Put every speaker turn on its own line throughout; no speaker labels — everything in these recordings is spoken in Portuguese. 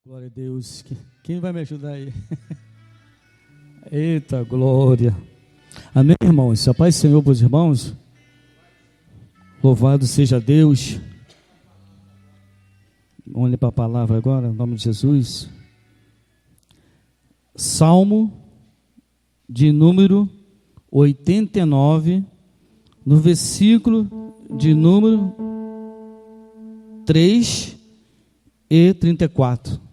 Glória a Deus. Quem vai me ajudar aí? Eita, glória. Amém, irmãos? A paz do Senhor para os irmãos. Louvado seja Deus. Vamos ler para a palavra agora, em nome de Jesus. Salmo de número 89, no versículo de número 3 e 34.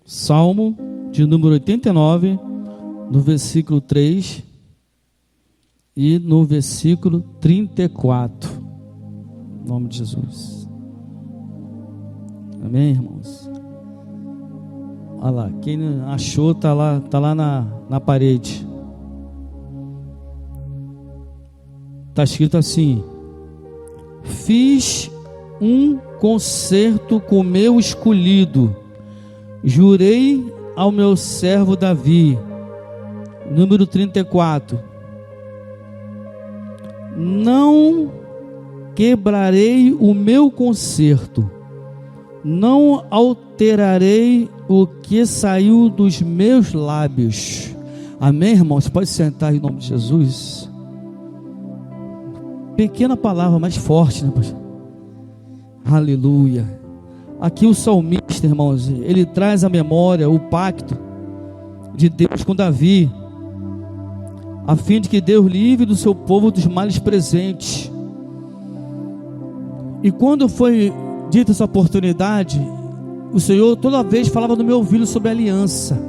Salmo de número 89, no versículo 3 e no versículo 34. Em nome de Jesus. Amém, irmãos? Olha lá, quem achou está lá na parede. Está escrito assim: fiz um concerto com meu escolhido, jurei ao meu servo Davi. Número 34. Não quebrarei o meu concerto, não alterarei o que saiu dos meus lábios. Amém, irmãos? Pode sentar em nome de Jesus. Pequena palavra, mas forte, né, pastor? Aleluia. Aqui o salmista, irmãos, ele traz à memória o pacto de Deus com Davi, a fim de que Deus livre do seu povo dos males presentes. E quando foi dita essa oportunidade, o Senhor toda vez falava no meu ouvido sobre aliança,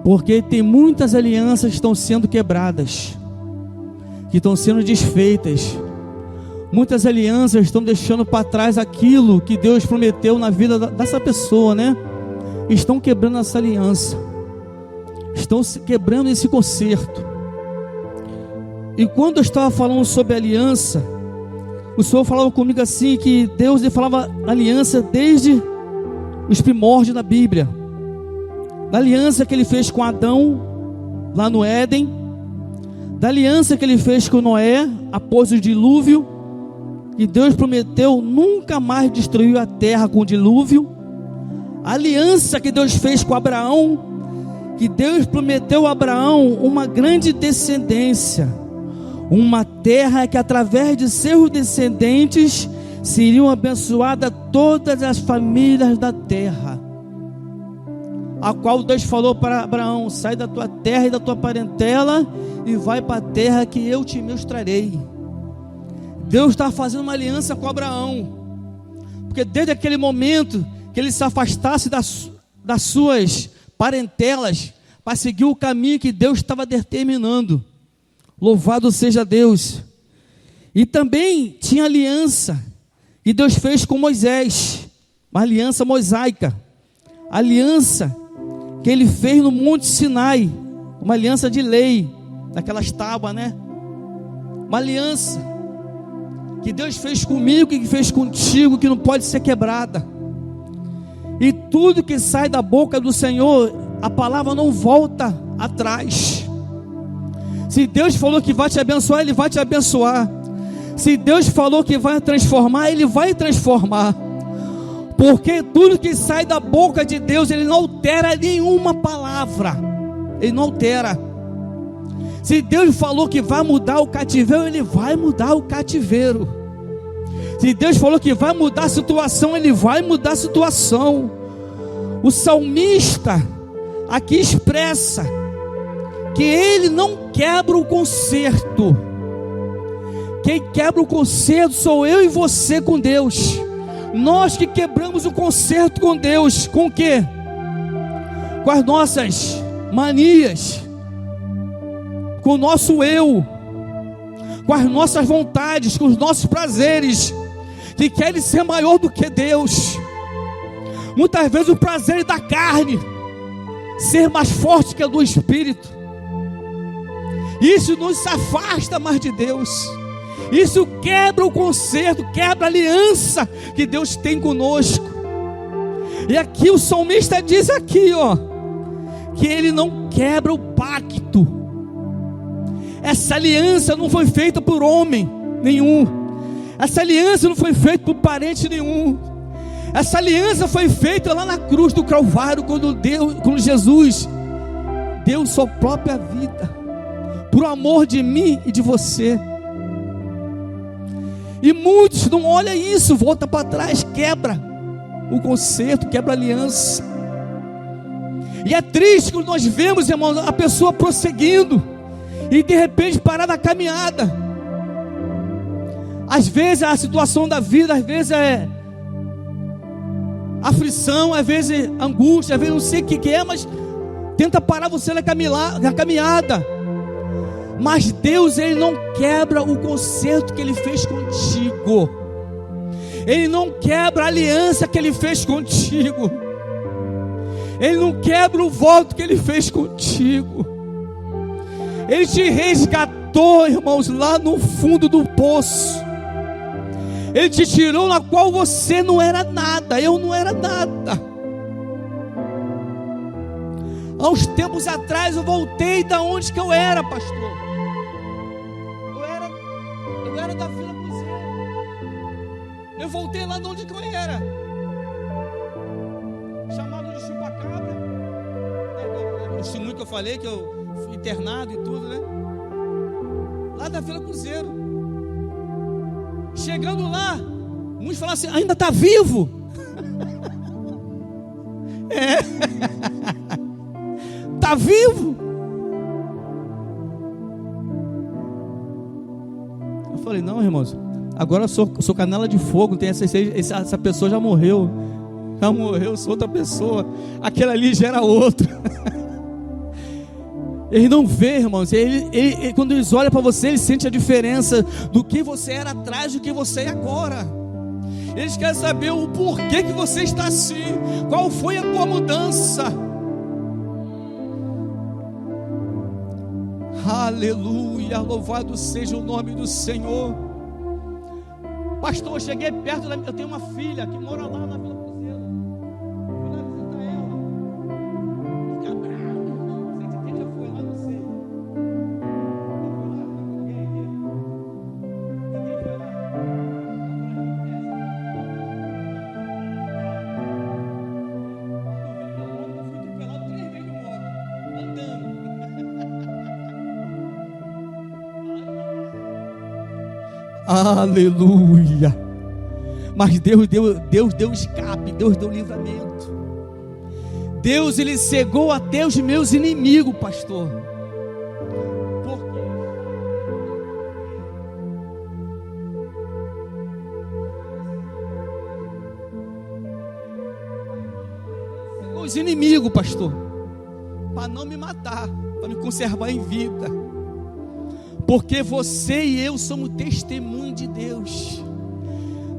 porque tem muitas alianças que estão sendo quebradas, que estão sendo desfeitas. Muitas alianças estão deixando para trás aquilo que Deus prometeu na vida dessa pessoa, né? Estão quebrando essa aliança, estão quebrando esse concerto. E quando eu estava falando sobre aliança, o Senhor falava comigo assim, que Deus ele falava aliança desde os primórdios da Bíblia, da aliança que Ele fez com Adão lá no Éden, da aliança que Ele fez com Noé após o dilúvio, que Deus prometeu nunca mais destruir a terra com o dilúvio. A aliança que Deus fez com Abraão, que Deus prometeu a Abraão uma grande descendência, uma terra que através de seus descendentes seriam abençoadas todas as famílias da terra, a qual Deus falou para Abraão: sai da tua terra e da tua parentela e vai para a terra que eu te mostrarei. Deus está fazendo uma aliança com Abraão, porque desde aquele momento que ele se afastasse das suas parentelas para seguir o caminho que Deus estava determinando. Louvado seja Deus. E também tinha aliança que Deus fez com Moisés, uma aliança mosaica, aliança que Ele fez no Monte Sinai, uma aliança de lei, daquelas tábuas, né? Uma aliança que Deus fez comigo, que fez contigo, que não pode ser quebrada. E tudo que sai da boca do Senhor, a palavra não volta atrás. Se Deus falou que vai te abençoar, Ele vai te abençoar. Se Deus falou que vai transformar, Ele vai transformar. Porque tudo que sai da boca de Deus, Ele não altera nenhuma palavra. Ele não altera. Se Deus falou que vai mudar o cativeiro, Ele vai mudar o cativeiro. Se Deus falou que vai mudar a situação, Ele vai mudar a situação. O salmista aqui expressa que ele não quebra o concerto. Quem quebra o concerto sou eu e você com Deus. Nós que quebramos o concerto com Deus. Com o quê? Com as nossas manias, com o nosso eu, com as nossas vontades, com os nossos prazeres, que querem ser maior do que Deus. Muitas vezes o prazer da carne ser mais forte que o do Espírito. Isso nos afasta mais de Deus. Isso quebra o concerto, quebra a aliança que Deus tem conosco. E aqui o salmista diz aqui, ó, que ele não quebra o pacto. Essa aliança não foi feita por homem nenhum. Essa aliança não foi feita por parente nenhum. Essa aliança foi feita lá na cruz do Calvário, quando Jesus deu sua própria vida, por amor de mim e de você. E muitos não olham isso, volta para trás, quebra o concerto, quebra a aliança. E é triste quando nós vemos, irmãos, a pessoa prosseguindo e de repente parar na caminhada. Às vezes a situação da vida, às vezes é aflição, às vezes angústia, às vezes não sei o que é, mas tenta parar você na caminhada. Mas Deus, Ele não quebra o concerto que Ele fez contigo. Ele não quebra a aliança que Ele fez contigo. Ele não quebra o voto que Ele fez contigo. Ele te resgatou, irmãos, lá no fundo do poço. Ele te tirou na qual você não era nada, eu não era nada. Há uns tempos atrás eu voltei da onde que eu era, pastor. Eu era da Vila Cruzeiro. Eu voltei lá de onde que eu era. Chamado de chupacabra. O testemunho que eu falei, que eu fui internado e tudo, né? Lá da Vila Cruzeiro. Chegando lá, muitos falaram assim: ainda está vivo? É. Está vivo? Eu falei: não, irmãos, agora eu sou canela de fogo. Tem essa pessoa já morreu. Já morreu, sou outra pessoa. Aquele ali já era outro. Eles não vê, irmãos. Quando eles olham para você, eles sentem a diferença do que você era atrás do que você é agora. Eles querem saber o porquê que você está assim. Qual foi a tua mudança? Aleluia, louvado seja o nome do Senhor. Pastor, eu cheguei perto eu tenho uma filha que mora lá na Vila Cruzeiro. Fui lá visitar ela. Fica brava, irmão. Quem já foi lá, não sei. Ninguém foi lá. Eu fui atropelado 3 vezes de moto, andando. Aleluia. Mas Deus deu escape, Deus deu livramento. Deus, Ele cegou até os meus inimigos, pastor. Por quê? Cegou os inimigos, pastor, para não me matar, para me conservar em vida. Porque você e eu somos testemunho de Deus.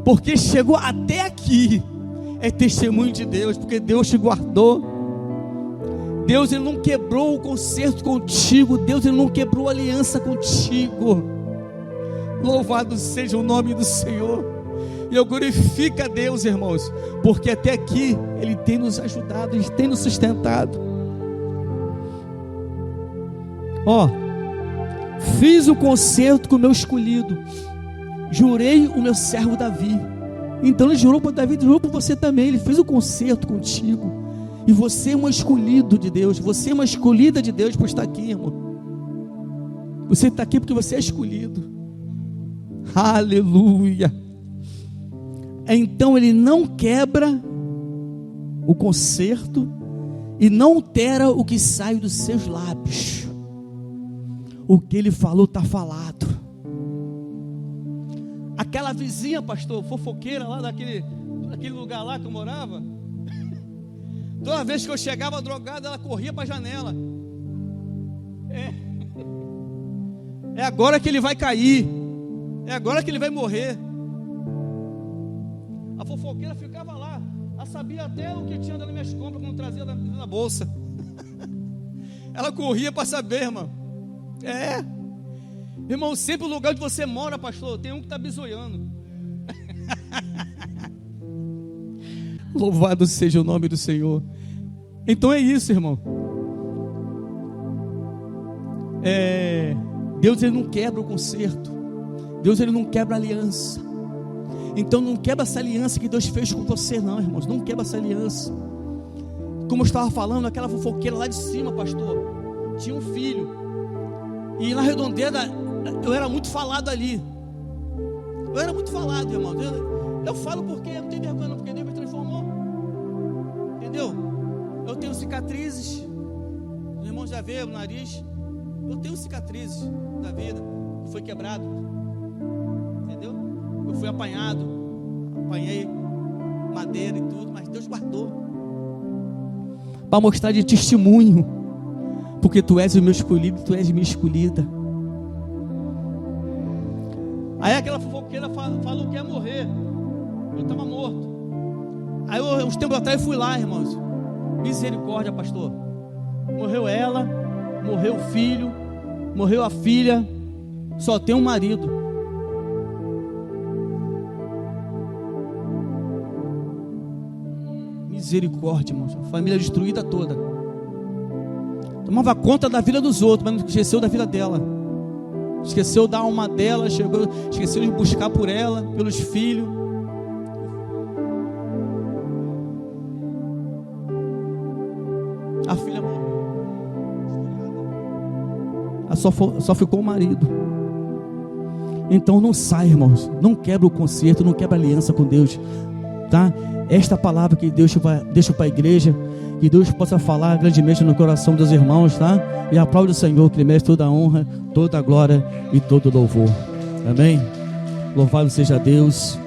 Porque chegou até aqui, é testemunho de Deus. Porque Deus te guardou. Deus, Ele não quebrou o concerto contigo. Deus, Ele não quebrou a aliança contigo. Louvado seja o nome do Senhor. E eu glorifico a Deus, irmãos, porque até aqui Ele tem nos ajudado, Ele tem nos sustentado. Fiz o concerto com o meu escolhido, jurei o meu servo Davi. Então Ele jurou para Davi, jurou para você também. Ele fez o concerto contigo. E você é um escolhido de Deus. Você é uma escolhida de Deus por estar aqui, irmão. Você está aqui porque você é escolhido. Aleluia. Então Ele não quebra o concerto e não altera o que sai dos seus lábios. O que Ele falou está falado. Aquela vizinha, pastor, fofoqueira lá daquele lugar lá que eu morava, toda vez que eu chegava drogado, ela corria para a janela. É agora que ele vai cair. É agora que ele vai morrer. A fofoqueira ficava lá. Ela sabia até o que tinha nas minhas compras quando trazia na bolsa. Ela corria para saber, irmão. Irmão, sempre o lugar onde você mora, pastor, tem um que está bisoiando. Louvado seja o nome do Senhor. Então é isso, irmão. Deus, Ele não quebra o concerto. Deus, Ele não quebra a aliança. Então não quebra essa aliança que Deus fez com você não, irmãos. Não quebra essa aliança. Como eu estava falando, aquela fofoqueira lá de cima, pastor, tinha um filho. E na Redondeza eu era muito falado ali. Eu era muito falado, irmão. Eu falo porque eu não tenho vergonha não, porque Deus me transformou. Entendeu? Eu tenho cicatrizes. Os irmãos já vê o nariz. Eu tenho cicatrizes da vida. Foi quebrado. Entendeu? Eu fui apanhado. Apanhei madeira e tudo, mas Deus guardou. Para mostrar de testemunho. Porque tu és o meu escolhido, tu és minha escolhida. Aí aquela fofoqueira falou que ia morrer. Eu estava morto. Aí uns tempos atrás eu fui lá, irmãos. Misericórdia, pastor. Morreu ela, morreu o filho, morreu a filha. Só tem um marido. Misericórdia, irmãos. A família destruída toda. Tomava conta da vida dos outros, mas não esqueceu da vida dela. Esqueceu da alma dela, esqueceu de buscar por ela, pelos filhos. A filha morreu. Só ficou o marido. Então não sai, irmãos. Não quebra o concerto, não quebra a aliança com Deus, tá? Esta palavra que Deus deixa para a igreja, que Deus possa falar grandemente no coração dos irmãos, tá? E aplaude o Senhor, que Ele merece toda a honra, toda a glória e todo o louvor. Amém? Louvado seja Deus.